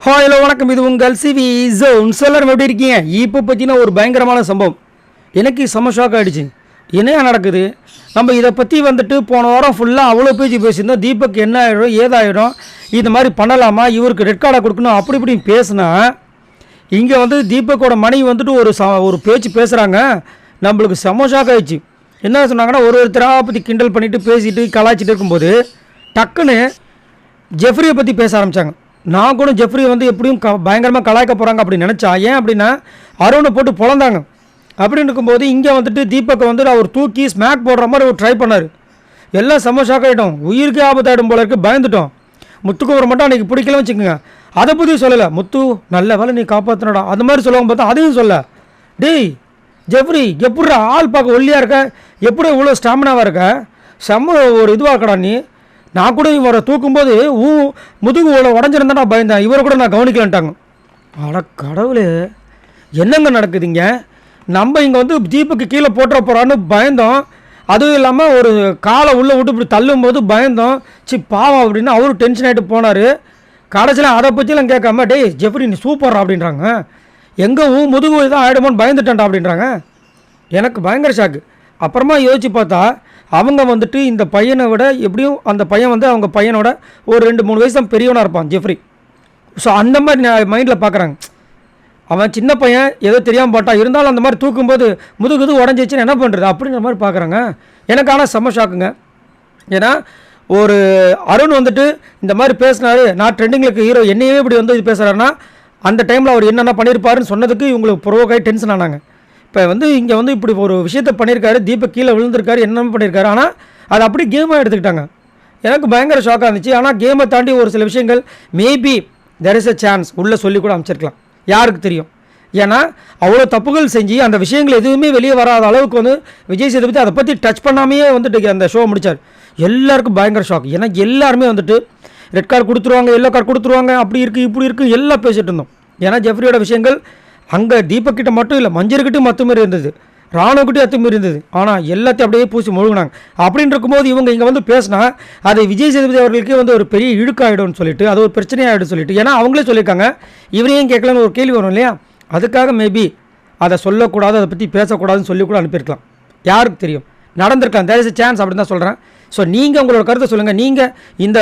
Hello வணக்கம், இது உங்கள் சிவி ஜோன். எல்லாரும் எப்படி இருக்கீங்க? இப்போ பார்த்தீங்கன்னா ஒரு பயங்கரமான சம்பவம் எனக்கு செம்ம ஷாக் ஆகிடுச்சு. என்ன நடக்குது? நம்ம இதை பற்றி வந்துட்டு போன வாரம் ஃபுல்லாக அவ்வளோ பேசியிருந்தோம். தீபக் என்ன ஆகிடும் ஏதாகிடும், இது மாதிரி பண்ணலாமா, இவருக்கு ரெட் கார்டை கொடுக்கணும் அப்படி இப்படின்னு பேசுனா, இங்கே வந்து தீபக்கோட மனைவி வந்துட்டு ஒரு பேச்சு பேசுகிறாங்க. நம்மளுக்கு செம்ம ஷாக் ஆகிடுச்சு. என்ன சொன்னாங்கன்னா, ஒருத்தராக பற்றி கிண்டல் பண்ணிவிட்டு பேசிட்டு கலாய்ச்சிட்டு இருக்கும்போது டக்குன்னு ஜெஃப்ரியை பற்றி பேச ஆரம்பித்தாங்க. நான் கூட ஜெஃப்ரி வந்து எப்படியும் பயங்கரமாக கலாய்க்க போகிறாங்க அப்படின்னு நினச்சா. ஏன் அப்படின்னா அருணை போட்டு பொழந்தாங்க. அப்படின்னு இருக்கும்போது இங்கே வந்துட்டு தீபக்கை வந்துட்டு அவர் தூக்கி ஸ்மாக் போடுற மாதிரி ஒரு ட்ரை பண்ணார். எல்லாம் செம்ம ஷாக் ஆகிட்டோம். உயிருக்கு ஆபத்தாயிடும் போல இருக்குது, பயந்துட்டோம். முத்துக்கு ஒரு மட்டும் அன்றைக்கி பிடிக்கலன்னு வச்சுக்கோங்க. அதை பற்றி சொல்லலை. முத்து நல்ல வேலை நீ காப்பாற்றினடா அந்த மாதிரி சொல்லுவாங்க பார்த்தா அதையும் சொல்ல. டேய் ஜெஃப்ரி, எப்படிடா ஆள் பார்க்க ஒல்லியாக இருக்க, எப்படி இவ்வளோ ஸ்டாமினாவாக இருக்க, செம்ம ஒரு இதுவாக இருக்கடா நீ. நான் கூட இவரை தூக்கும்போது முதுகு உடஞ்சிருந்தா நான் பயந்தேன், இவரை கூட நான் கவனிக்கலன்ட்டாங்க. அட கடவுளே, என்னங்க நடக்குதுங்க? நம்ம இங்கே வந்து தீபக்கு கீழே போட்டுற போகிறான்னு பயந்தோம். அதுவும் இல்லாமல் ஒரு காலை உள்ளே விட்டு இப்படி தள்ளும் போது பயந்தோம். பாவம் அப்படின்னு அவரும் டென்ஷன் ஆகிட்டு போனார். கடைசியில் அதை பற்றிலாம் கேட்காம, டேய் ஜெஃப்ரி நீ சூப்பர்ரா அப்படின்றாங்க. எங்கே முதுகு தான் ஆகிடுமோன்னு பயந்துட்டேன்டா அப்படின்றாங்க. எனக்கு பயங்கர ஷாக்கு. அப்புறமா யோசிச்சு பார்த்தா அவங்க வந்துட்டு இந்த பையனை விட எப்படியும் அந்த பையன் வந்து அவங்க பையனோட ஒரு 2-3 வயசு தான் பெரியவனாக இருப்பான் ஜெஃப்ரி. ஸோ அந்த மாதிரி நான் மைண்டில் பார்க்குறாங்க. அவன் சின்ன பையன் ஏதோ தெரியாமல் போட்டா, இருந்தாலும் அந்த மாதிரி தூக்கும்போது முதுகுது உடஞ்சிச்சுன்னு என்ன பண்ணுறது அப்படின்ற மாதிரி பார்க்குறாங்க. எனக்கு ஆனால் செம்ம ஷாக்குங்க. ஏன்னா ஒரு அருண் வந்துட்டு இந்த மாதிரி பேசினாரு, நான் ட்ரெண்டிங்களுக்கு ஹீரோ என்னையே இப்படி வந்து இது பேசுகிறாருன்னா அந்த டைமில் அவர் என்னென்ன பண்ணியிருப்பாருன்னு சொன்னதுக்கு இவங்களுக்கு ப்ரோவோக்காகி டென்ஷன் ஆனாங்க. இப்போ வந்து இங்கே வந்து இப்படி ஒரு விஷயத்தை பண்ணியிருக்காரு, தீபக் கீழே விழுந்திருக்காரு, என்னென்ன பண்ணியிருக்காரு. ஆனால் அது அப்படி கேமாக எடுத்துக்கிட்டாங்க. எனக்கு பயங்கர ஷாக்காக இருந்துச்சு. ஆனால் கேமை தாண்டி ஒரு சில விஷயங்கள் maybe there is a chance உள்ளே சொல்லி கூட அமைச்சிருக்கலாம், யாருக்கு தெரியும். ஏன்னா அவ்வளோ தப்புகள் செஞ்சு அந்த விஷயங்கள் எதுவுமே வெளியே வராத அளவுக்கு வந்து விஜய் சேதுபதி அதை பற்றி டச் பண்ணாமையே வந்துட்டு அந்த ஷோ முடித்தார். எல்லாருக்கும் பயங்கர ஷாக். ஏன்னா எல்லாருமே வந்துட்டு ரெட் கார்டு கொடுத்துருவாங்க, எல்லோ கார்டு கொடுத்துருவாங்க, அப்படி இருக்குது இப்படி இருக்குது எல்லாம் பேசிகிட்டு இருந்தோம். ஏன்னா ஜெஃப்ரியோட விஷயங்கள் அங்கே தீபக் கிட்ட மட்டும் இல்லை, மஞ்சள்கிட்டும் அத்துமாரி இருந்தது, ராணுவக்கிட்டையும் அத்துமாரி இருந்தது. ஆனால் எல்லாத்தையும் அப்படியே பூசி முழுகினாங்க. அப்படின்னு இருக்கும்போது இவங்க இங்கே வந்து பேசினா அது விஜய் சேதுபதி அவர்களுக்கே வந்து ஒரு பெரிய இழுக்காயிடும்னு சொல்லிட்டு, அது ஒரு பிரச்சனையாகிடும் சொல்லிட்டு, ஏன்னா அவங்களே சொல்லியிருக்காங்க இவரையும் கேட்கலன்னு ஒரு கேள்வி வரும் இல்லையா. அதுக்காக மேபி அதை சொல்லக்கூடாது, அதை பற்றி பேசக்கூடாதுன்னு சொல்லி கூட அனுப்பியிருக்கலாம், யாருக்கு தெரியும். நடந்திருக்கலாம், தேர் இஸ் எ சான்ஸ் அப்படின்னு தான் சொல்கிறேன். ஸோ நீங்கள் உங்களோட கருத்தை சொல்லுங்கள். நீங்கள் இந்த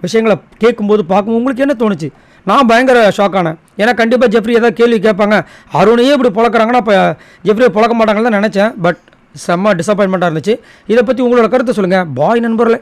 விஷயங்களை கேட்கும்போது பார்க்கும்போது உங்களுக்கு என்ன தோணுச்சு? நான் பயங்கர ஷாக் ஆனேன். ஏன்னா கண்டிப்பாக ஜெஃப்ரி ஏதாவது கேள்வி கேட்பாங்க, அருணையே இப்படி பழக்கிறாங்கன்னா இப்போ ஜெஃப்ரியை பழக்க மாட்டாங்கன்னு தான் நினச்சேன். பட் செம்ம டிசப்பாயின்மெண்ட்டாக இருந்துச்சு. இதை பற்றி உங்களோட கருத்தை சொல்லுங்கள். பாய் நண்பர்களே.